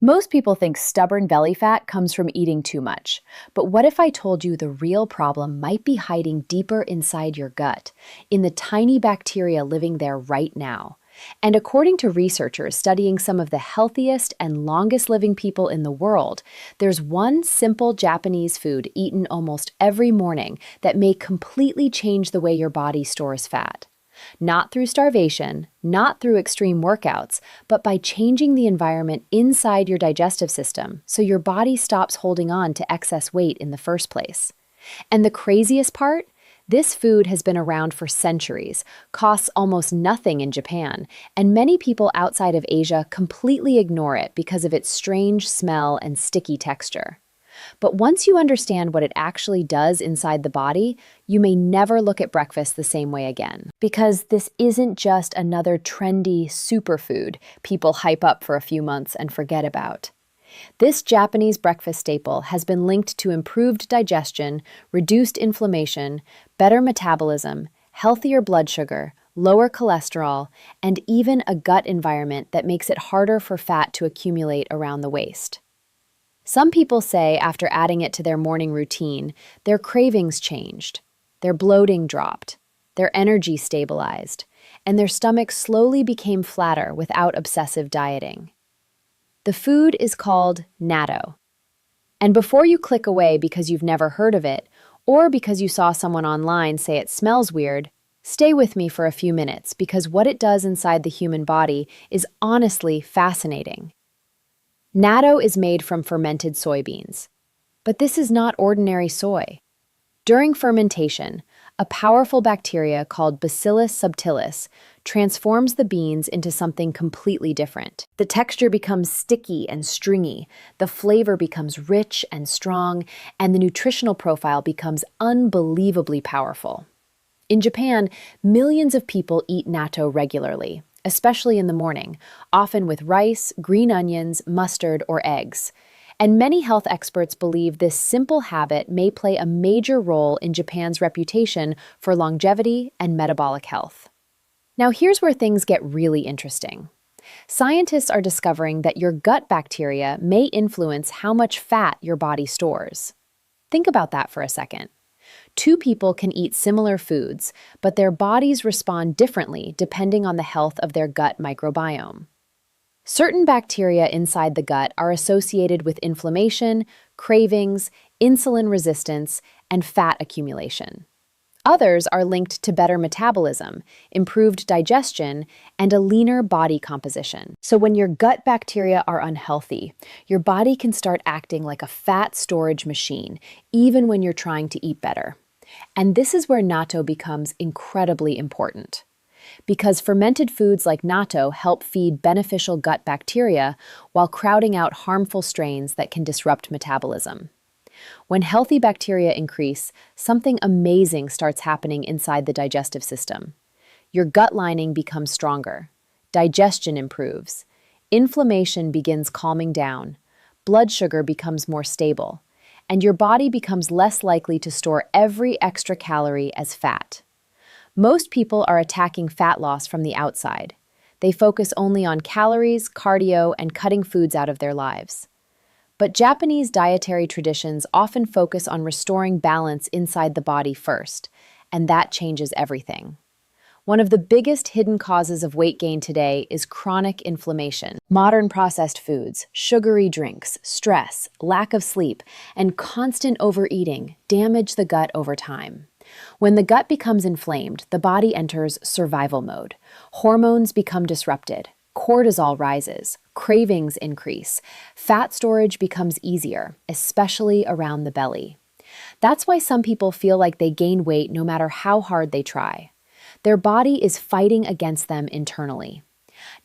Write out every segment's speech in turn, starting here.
Most people think stubborn belly fat comes from eating too much. But what if I told you the real problem might be hiding deeper inside your gut, in the tiny bacteria living there right now? And according to researchers studying some of the healthiest and longest living people in the world, there's one simple Japanese food eaten almost every morning that may completely change the way your body stores fat. Not through starvation, not through extreme workouts, but by changing the environment inside your digestive system so your body stops holding on to excess weight in the first place. And the craziest part? This food has been around for centuries, costs almost nothing in Japan, and many people outside of Asia completely ignore it because of its strange smell and sticky texture. But once you understand what it actually does inside the body, you may never look at breakfast the same way again. Because this isn't just another trendy superfood people hype up for a few months and forget about. This Japanese breakfast staple has been linked to improved digestion, reduced inflammation, better metabolism, healthier blood sugar, lower cholesterol, and even a gut environment that makes it harder for fat to accumulate around the waist. Some people say after adding it to their morning routine, their cravings changed, their bloating dropped, their energy stabilized, and their stomach slowly became flatter without obsessive dieting. The food is called natto. And before you click away because you've never heard of it, or because you saw someone online say it smells weird, stay with me for a few minutes because what it does inside the human body is honestly fascinating. Natto is made from fermented soybeans. But this is not ordinary soy. During fermentation, a powerful bacteria called Bacillus subtilis transforms the beans into something completely different. The texture becomes sticky and stringy, the flavor becomes rich and strong, and the nutritional profile becomes unbelievably powerful. In Japan, millions of people eat natto regularly, especially in the morning, often with rice, green onions, mustard, or eggs. And many health experts believe this simple habit may play a major role in Japan's reputation for longevity and metabolic health. Now here's where things get really interesting. Scientists are discovering that your gut bacteria may influence how much fat your body stores. Think about that for a second. Two people can eat similar foods, but their bodies respond differently depending on the health of their gut microbiome. Certain bacteria inside the gut are associated with inflammation, cravings, insulin resistance, and fat accumulation. Others are linked to better metabolism, improved digestion, and a leaner body composition. So when your gut bacteria are unhealthy, your body can start acting like a fat storage machine, even when you're trying to eat better. And this is where natto becomes incredibly important. Because fermented foods like natto help feed beneficial gut bacteria while crowding out harmful strains that can disrupt metabolism. When healthy bacteria increase, something amazing starts happening inside the digestive system. Your gut lining becomes stronger, digestion improves, inflammation begins calming down, blood sugar becomes more stable, and your body becomes less likely to store every extra calorie as fat. Most people are attacking fat loss from the outside. They focus only on calories, cardio, and cutting foods out of their lives. But Japanese dietary traditions often focus on restoring balance inside the body first, and that changes everything. One of the biggest hidden causes of weight gain today is chronic inflammation. Modern processed foods, sugary drinks, stress, lack of sleep, and constant overeating damage the gut over time. When the gut becomes inflamed, the body enters survival mode. Hormones become disrupted. Cortisol rises, cravings increase, fat storage becomes easier, especially around the belly. That's why some people feel like they gain weight no matter how hard they try. Their body is fighting against them internally.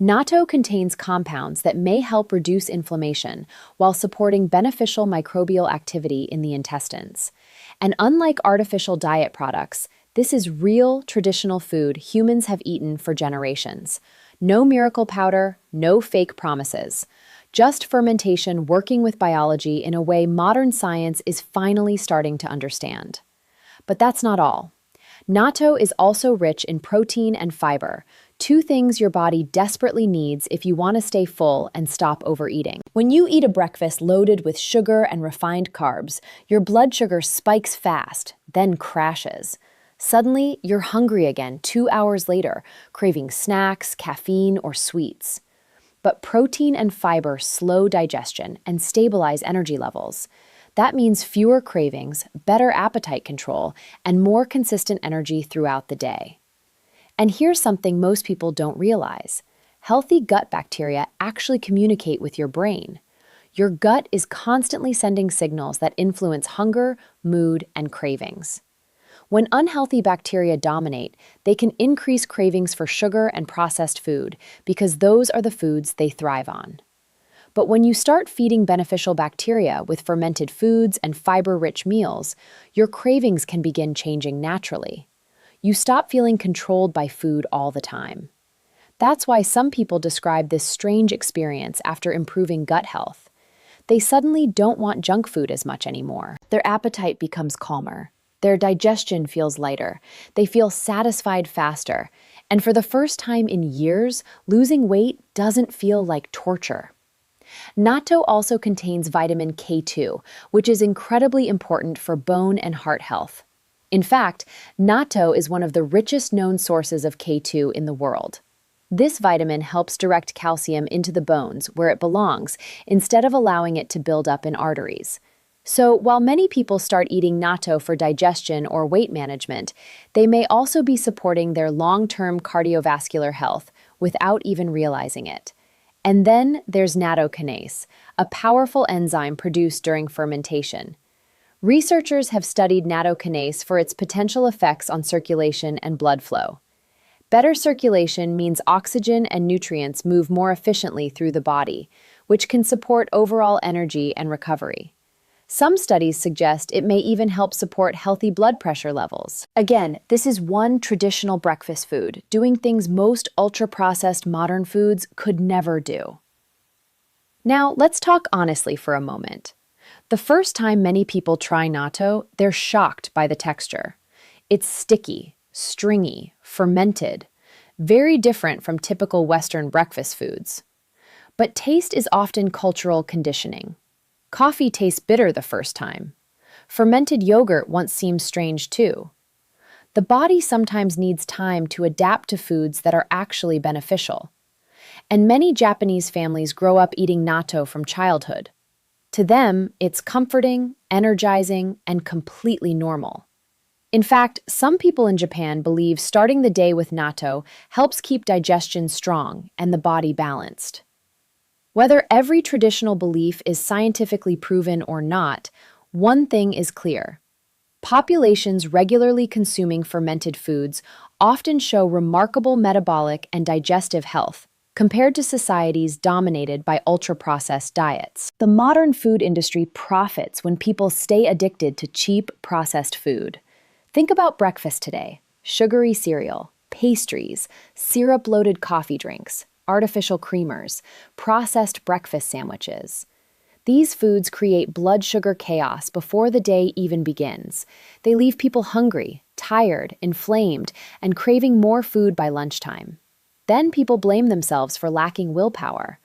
Natto contains compounds that may help reduce inflammation while supporting beneficial microbial activity in the intestines. And unlike artificial diet products, this is real, traditional food humans have eaten for generations. No miracle powder, no fake promises. Just fermentation working with biology in a way modern science is finally starting to understand. But that's not all. Natto is also rich in protein and fiber, two things your body desperately needs if you want to stay full and stop overeating. When you eat a breakfast loaded with sugar and refined carbs, your blood sugar spikes fast, then crashes. Suddenly, you're hungry again 2 hours later, craving snacks, caffeine, or sweets. But protein and fiber slow digestion and stabilize energy levels. That means fewer cravings, better appetite control, and more consistent energy throughout the day. And here's something most people don't realize. Healthy gut bacteria actually communicate with your brain. Your gut is constantly sending signals that influence hunger, mood, and cravings. When unhealthy bacteria dominate, they can increase cravings for sugar and processed food because those are the foods they thrive on. But when you start feeding beneficial bacteria with fermented foods and fiber-rich meals, your cravings can begin changing naturally. You stop feeling controlled by food all the time. That's why some people describe this strange experience after improving gut health. They suddenly don't want junk food as much anymore. Their appetite becomes calmer. Their digestion feels lighter. They feel satisfied faster. And for the first time in years, losing weight doesn't feel like torture. Natto also contains vitamin K2, which is incredibly important for bone and heart health. In fact, natto is one of the richest known sources of K2 in the world. This vitamin helps direct calcium into the bones where it belongs, instead of allowing it to build up in arteries. So, while many people start eating natto for digestion or weight management, they may also be supporting their long-term cardiovascular health without even realizing it. And then there's nattokinase, a powerful enzyme produced during fermentation. Researchers have studied nattokinase for its potential effects on circulation and blood flow. Better circulation means oxygen and nutrients move more efficiently through the body, which can support overall energy and recovery. Some studies suggest it may even help support healthy blood pressure levels. Again, this is one traditional breakfast food, doing things most ultra-processed modern foods could never do. Now, let's talk honestly for a moment. The first time many people try natto, they're shocked by the texture. It's sticky, stringy, fermented, very different from typical Western breakfast foods. But taste is often cultural conditioning. Coffee tastes bitter the first time. Fermented yogurt once seemed strange too. The body sometimes needs time to adapt to foods that are actually beneficial. And many Japanese families grow up eating natto from childhood. To them, it's comforting, energizing, and completely normal. In fact, some people in Japan believe starting the day with natto helps keep digestion strong and the body balanced. Whether every traditional belief is scientifically proven or not, one thing is clear. Populations regularly consuming fermented foods often show remarkable metabolic and digestive health compared to societies dominated by ultra-processed diets. The modern food industry profits when people stay addicted to cheap, processed food. Think about breakfast today: sugary cereal, pastries, syrup-loaded coffee drinks, artificial creamers, processed breakfast sandwiches. These foods create blood sugar chaos before the day even begins. They leave people hungry, tired, inflamed, and craving more food by lunchtime. Then people blame themselves for lacking willpower.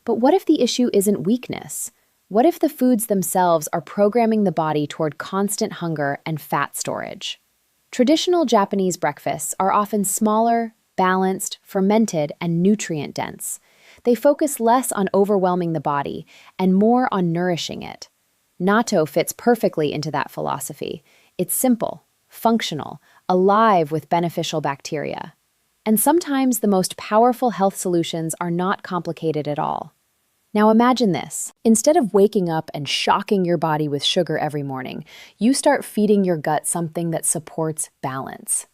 But what if the issue isn't weakness? What if the foods themselves are programming the body toward constant hunger and fat storage? Traditional Japanese breakfasts are often smaller, balanced, fermented, and nutrient-dense. They focus less on overwhelming the body and more on nourishing it. Natto fits perfectly into that philosophy. It's simple, functional, alive with beneficial bacteria. And sometimes the most powerful health solutions are not complicated at all. Now imagine this. Instead of waking up and shocking your body with sugar every morning, you start feeding your gut something that supports balance.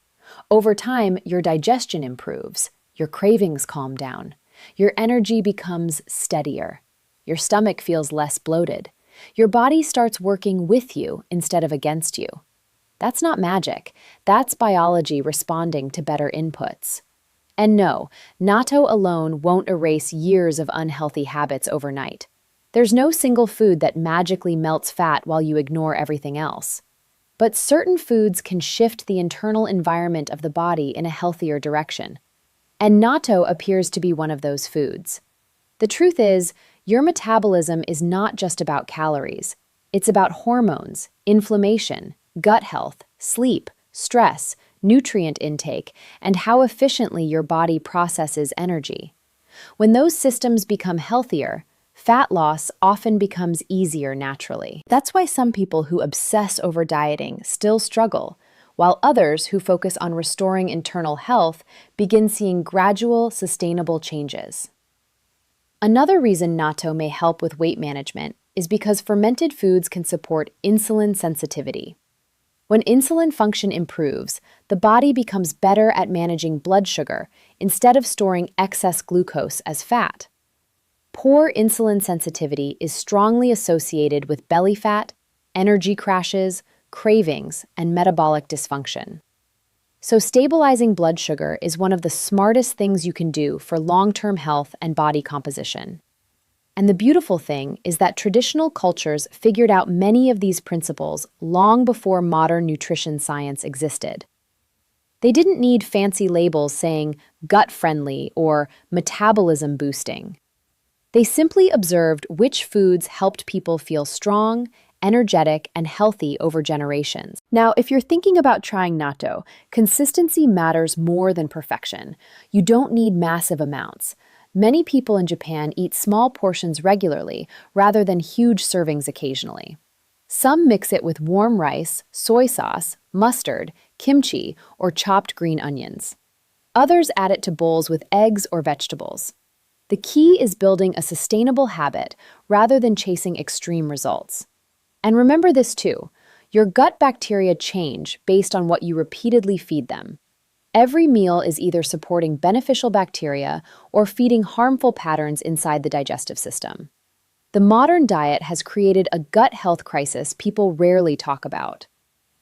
Over time, your digestion improves, your cravings calm down, your energy becomes steadier, your stomach feels less bloated, your body starts working with you instead of against you. That's not magic. That's biology responding to better inputs. And no, natto alone won't erase years of unhealthy habits overnight. There's no single food that magically melts fat while you ignore everything else. But certain foods can shift the internal environment of the body in a healthier direction. And natto appears to be one of those foods. The truth is, your metabolism is not just about calories. It's about hormones, inflammation, gut health, sleep, stress, nutrient intake, and how efficiently your body processes energy. When those systems become healthier, fat loss often becomes easier naturally. That's why some people who obsess over dieting still struggle, while others who focus on restoring internal health begin seeing gradual, sustainable changes. Another reason natto may help with weight management is because fermented foods can support insulin sensitivity. When insulin function improves, the body becomes better at managing blood sugar instead of storing excess glucose as fat. Poor insulin sensitivity is strongly associated with belly fat, energy crashes, cravings, and metabolic dysfunction. So stabilizing blood sugar is one of the smartest things you can do for long-term health and body composition. And the beautiful thing is that traditional cultures figured out many of these principles long before modern nutrition science existed. They didn't need fancy labels saying gut-friendly or metabolism boosting. They simply observed which foods helped people feel strong, energetic, and healthy over generations. Now, if you're thinking about trying natto, consistency matters more than perfection. You don't need massive amounts. Many people in Japan eat small portions regularly rather than huge servings occasionally. Some mix it with warm rice, soy sauce, mustard, kimchi, or chopped green onions. Others add it to bowls with eggs or vegetables. The key is building a sustainable habit rather than chasing extreme results. And remember this too, your gut bacteria change based on what you repeatedly feed them. Every meal is either supporting beneficial bacteria or feeding harmful patterns inside the digestive system. The modern diet has created a gut health crisis people rarely talk about.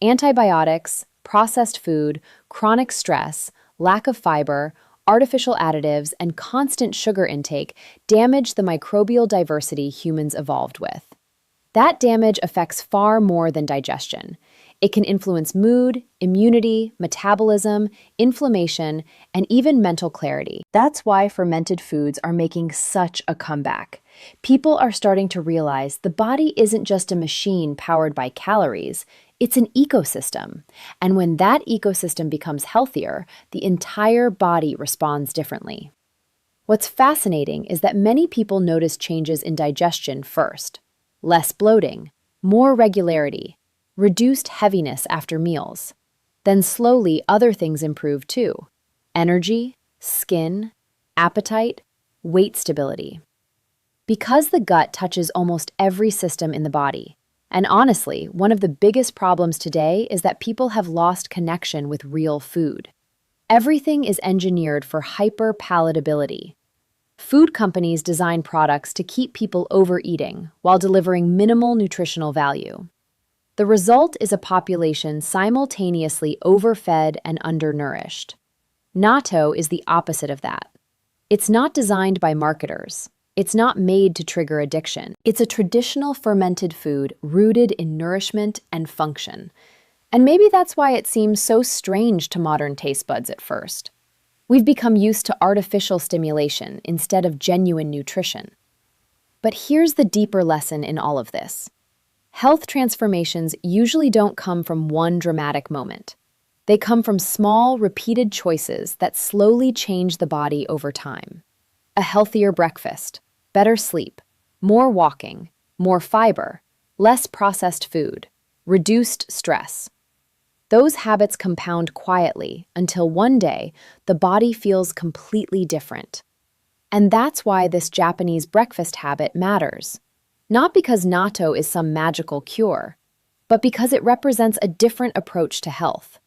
Antibiotics, processed food, chronic stress, lack of fiber, artificial additives, and constant sugar intake damage the microbial diversity humans evolved with. That damage affects far more than digestion. It can influence mood, immunity, metabolism, inflammation, and even mental clarity. That's why fermented foods are making such a comeback. People are starting to realize the body isn't just a machine powered by calories, it's an ecosystem. And when that ecosystem becomes healthier, the entire body responds differently. What's fascinating is that many people notice changes in digestion first. Less bloating, more regularity, reduced heaviness after meals. Then slowly other things improve too. Energy, skin, appetite, weight stability. Because the gut touches almost every system in the body. And honestly, one of the biggest problems today is that people have lost connection with real food. Everything is engineered for hyper-palatability. Food companies design products to keep people overeating while delivering minimal nutritional value. The result is a population simultaneously overfed and undernourished. Natto is the opposite of that. It's not designed by marketers. It's not made to trigger addiction. It's a traditional fermented food rooted in nourishment and function. And maybe that's why it seems so strange to modern taste buds at first. We've become used to artificial stimulation instead of genuine nutrition. But here's the deeper lesson in all of this. Health transformations usually don't come from one dramatic moment. They come from small, repeated choices that slowly change the body over time. A healthier breakfast, better sleep, more walking, more fiber, less processed food, reduced stress. Those habits compound quietly until one day the body feels completely different. And that's why this Japanese breakfast habit matters. Not because natto is some magical cure, but because it represents a different approach to health.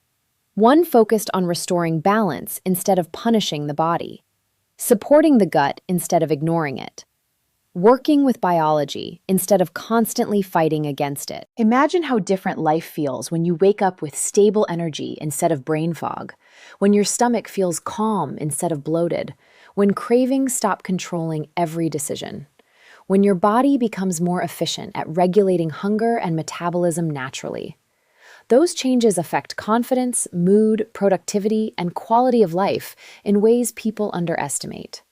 One focused on restoring balance instead of punishing the body, supporting the gut instead of ignoring it, working with biology instead of constantly fighting against it. Imagine how different life feels when you wake up with stable energy instead of brain fog, when your stomach feels calm instead of bloated, when cravings stop controlling every decision, when your body becomes more efficient at regulating hunger and metabolism naturally. Those changes affect confidence, mood, productivity, and quality of life in ways people underestimate.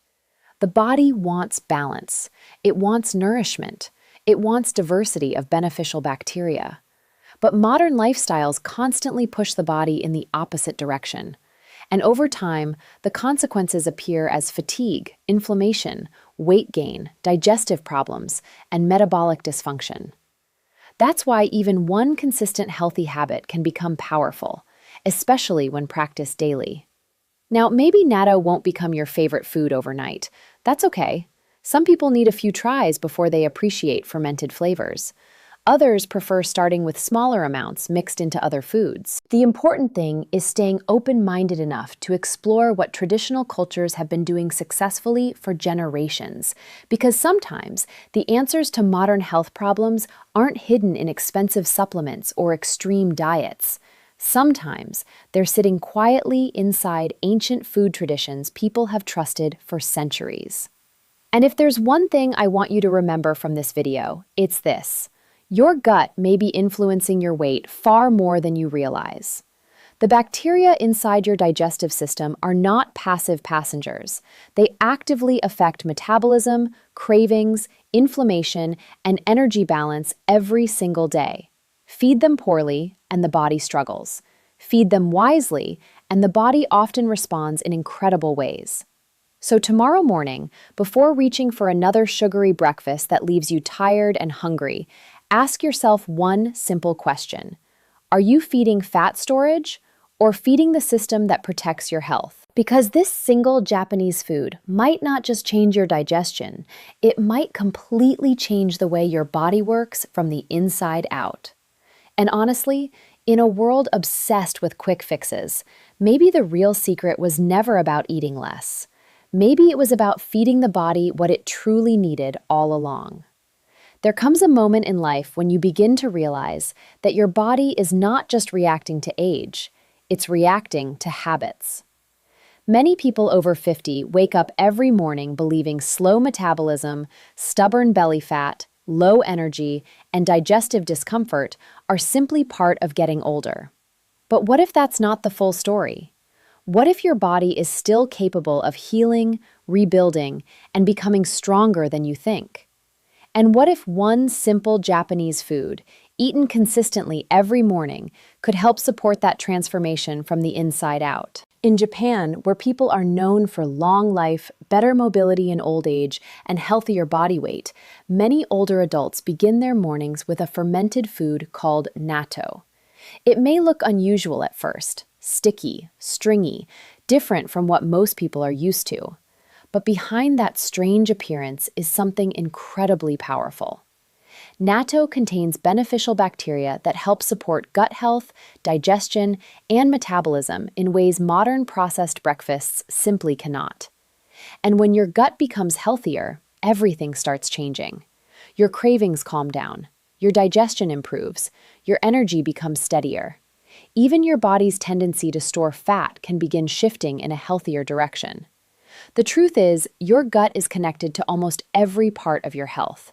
The body wants balance. It wants nourishment. It wants diversity of beneficial bacteria. But modern lifestyles constantly push the body in the opposite direction. And over time, the consequences appear as fatigue, inflammation, weight gain, digestive problems, and metabolic dysfunction. That's why even one consistent healthy habit can become powerful, especially when practiced daily. Now, maybe natto won't become your favorite food overnight. That's okay. Some people need a few tries before they appreciate fermented flavors. Others prefer starting with smaller amounts mixed into other foods. The important thing is staying open-minded enough to explore what traditional cultures have been doing successfully for generations, because sometimes the answers to modern health problems aren't hidden in expensive supplements or extreme diets. Sometimes they're sitting quietly inside ancient food traditions people have trusted for centuries. And if there's one thing I want you to remember from this video, it's this. Your gut may be influencing your weight far more than you realize. The bacteria inside your digestive system are not passive passengers. They actively affect metabolism, cravings, inflammation, and energy balance every single day. Feed them poorly, and the body struggles. Feed them wisely, and the body often responds in incredible ways. So tomorrow morning, before reaching for another sugary breakfast that leaves you tired and hungry, ask yourself one simple question. Are you feeding fat storage or feeding the system that protects your health? Because this single Japanese food might not just change your digestion, it might completely change the way your body works from the inside out. And honestly, in a world obsessed with quick fixes, maybe the real secret was never about eating less. Maybe it was about feeding the body what it truly needed all along. There comes a moment in life when you begin to realize that your body is not just reacting to age, it's reacting to habits. Many people over 50 wake up every morning believing slow metabolism, stubborn belly fat, low energy, and digestive discomfort are simply part of getting older. But what if that's not the full story? What if your body is still capable of healing, rebuilding, and becoming stronger than you think? And what if one simple Japanese food, eaten consistently every morning, could help support that transformation from the inside out? In Japan, where people are known for long life, better mobility in old age, and healthier body weight, many older adults begin their mornings with a fermented food called natto. It may look unusual at first, sticky, stringy, different from what most people are used to. But behind that strange appearance is something incredibly powerful. Natto contains beneficial bacteria that help support gut health, digestion, and metabolism in ways modern processed breakfasts simply cannot. And when your gut becomes healthier, everything starts changing. Your cravings calm down, your digestion improves, your energy becomes steadier. Even your body's tendency to store fat can begin shifting in a healthier direction. The truth is, your gut is connected to almost every part of your health.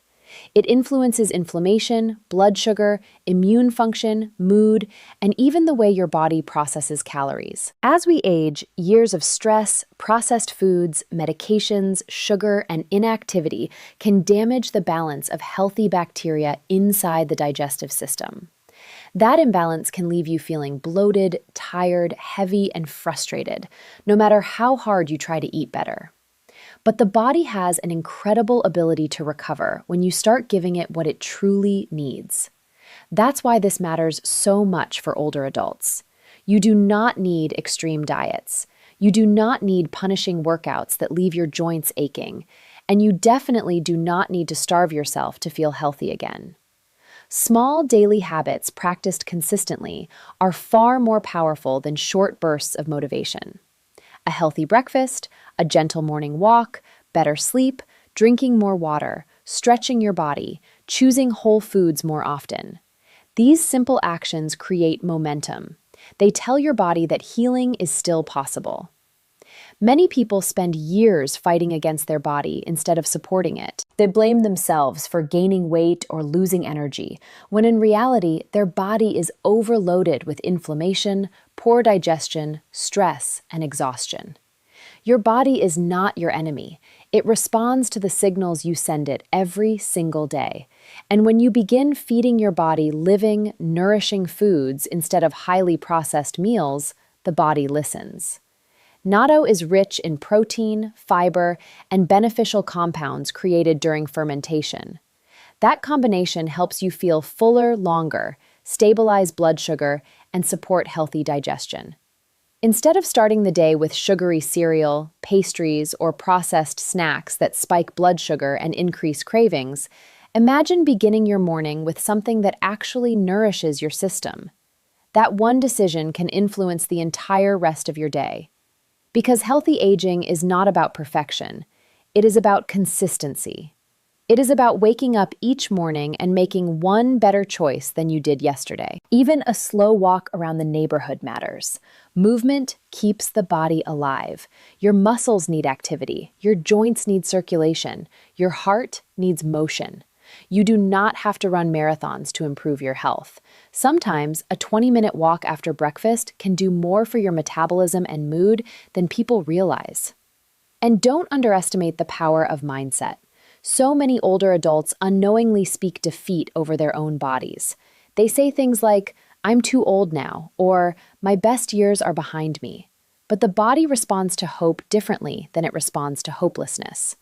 It influences inflammation, blood sugar, immune function, mood, and even the way your body processes calories. As we age, years of stress, processed foods, medications, sugar, and inactivity can damage the balance of healthy bacteria inside the digestive system. That imbalance can leave you feeling bloated, tired, heavy, and frustrated, no matter how hard you try to eat better. But the body has an incredible ability to recover when you start giving it what it truly needs. That's why this matters so much for older adults. You do not need extreme diets. You do not need punishing workouts that leave your joints aching. And you definitely do not need to starve yourself to feel healthy again. Small daily habits practiced consistently are far more powerful than short bursts of motivation. A healthy breakfast, a gentle morning walk, better sleep, drinking more water, stretching your body, choosing whole foods more often. These simple actions create momentum. They tell your body that healing is still possible. Many people spend years fighting against their body instead of supporting it. They blame themselves for gaining weight or losing energy, when in reality, their body is overloaded with inflammation, poor digestion, stress, and exhaustion. Your body is not your enemy. It responds to the signals you send it every single day. And when you begin feeding your body living, nourishing foods instead of highly processed meals, the body listens. Natto is rich in protein, fiber, and beneficial compounds created during fermentation. That combination helps you feel fuller longer, stabilize blood sugar, and support healthy digestion. Instead of starting the day with sugary cereal, pastries, or processed snacks that spike blood sugar and increase cravings, imagine beginning your morning with something that actually nourishes your system. That one decision can influence the entire rest of your day. Because healthy aging is not about perfection, it is about consistency. It is about waking up each morning and making one better choice than you did yesterday. Even a slow walk around the neighborhood matters. Movement keeps the body alive. Your muscles need activity. Your joints need circulation. Your heart needs motion. You do not have to run marathons to improve your health. Sometimes a 20-minute walk after breakfast can do more for your metabolism and mood than people realize. And don't underestimate the power of mindset. So many older adults unknowingly speak defeat over their own bodies. They say things like, "I'm too old now," or "My best years are behind me." But the body responds to hope differently than it responds to hopelessness.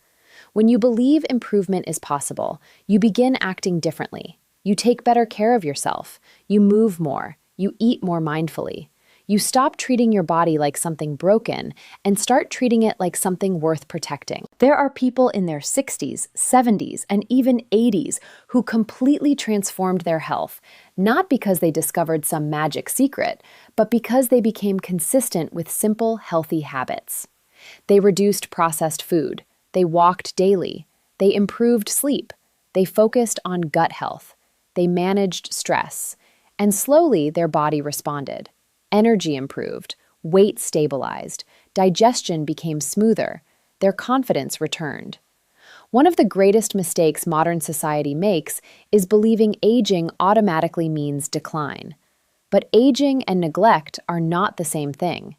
When you believe improvement is possible, you begin acting differently. You take better care of yourself. You move more. You eat more mindfully. You stop treating your body like something broken and start treating it like something worth protecting. There are people in their 60s, 70s, and even 80s who completely transformed their health, not because they discovered some magic secret, but because they became consistent with simple, healthy habits. They reduced processed food. They walked daily. They improved sleep. They focused on gut health. They managed stress. And slowly, their body responded. Energy improved, weight stabilized, digestion became smoother, their confidence returned. One of the greatest mistakes modern society makes is believing aging automatically means decline. But aging and neglect are not the same thing.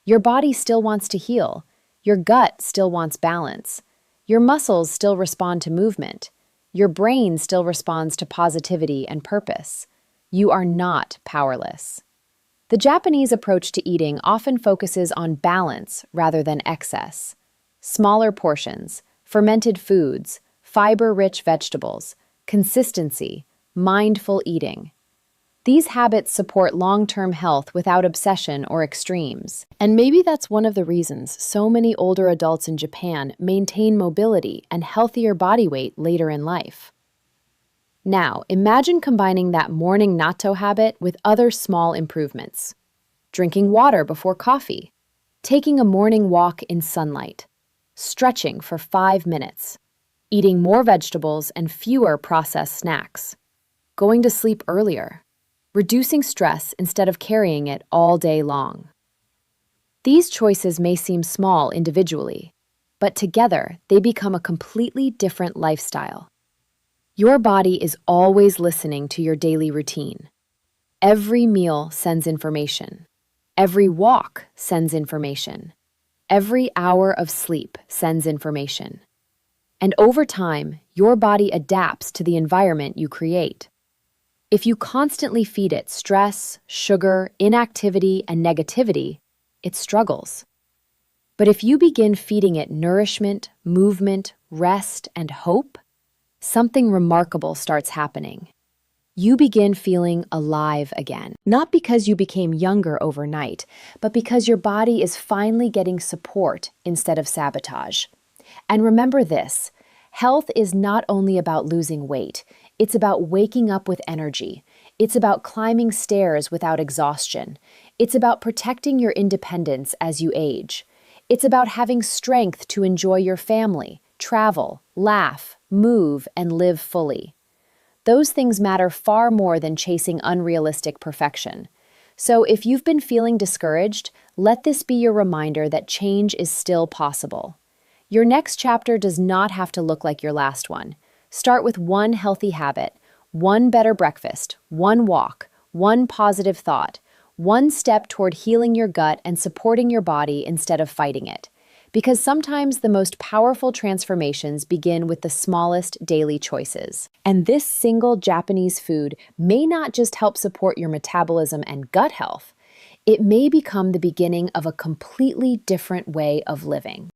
Your body still wants to heal. Your gut still wants balance. Your muscles still respond to movement. Your brain still responds to positivity and purpose. You are not powerless. The Japanese approach to eating often focuses on balance rather than excess. Smaller portions, fermented foods, fiber-rich vegetables, consistency, mindful eating. These habits support long-term health without obsession or extremes. And maybe that's one of the reasons so many older adults in Japan maintain mobility and healthier body weight later in life. Now, imagine combining that morning natto habit with other small improvements. Drinking water before coffee, taking a morning walk in sunlight, stretching for 5 minutes, eating more vegetables and fewer processed snacks, going to sleep earlier, reducing stress instead of carrying it all day long. These choices may seem small individually, but together they become a completely different lifestyle. Your body is always listening to your daily routine. Every meal sends information. Every walk sends information. Every hour of sleep sends information. And over time, your body adapts to the environment you create. If you constantly feed it stress, sugar, inactivity, and negativity, it struggles. But if you begin feeding it nourishment, movement, rest, and hope, something remarkable starts happening. You begin feeling alive again, not because you became younger overnight, but because your body is finally getting support instead of sabotage. And remember this, health is not only about losing weight, it's about waking up with energy. It's about climbing stairs without exhaustion. It's about protecting your independence as you age. It's about having strength to enjoy your family, travel, laugh, move, and live fully. Those things matter far more than chasing unrealistic perfection. So if you've been feeling discouraged, let this be your reminder that change is still possible. Your next chapter does not have to look like your last one. Start with one healthy habit, one better breakfast, one walk, one positive thought, one step toward healing your gut and supporting your body instead of fighting it. Because sometimes the most powerful transformations begin with the smallest daily choices. And this single Japanese food may not just help support your metabolism and gut health, it may become the beginning of a completely different way of living.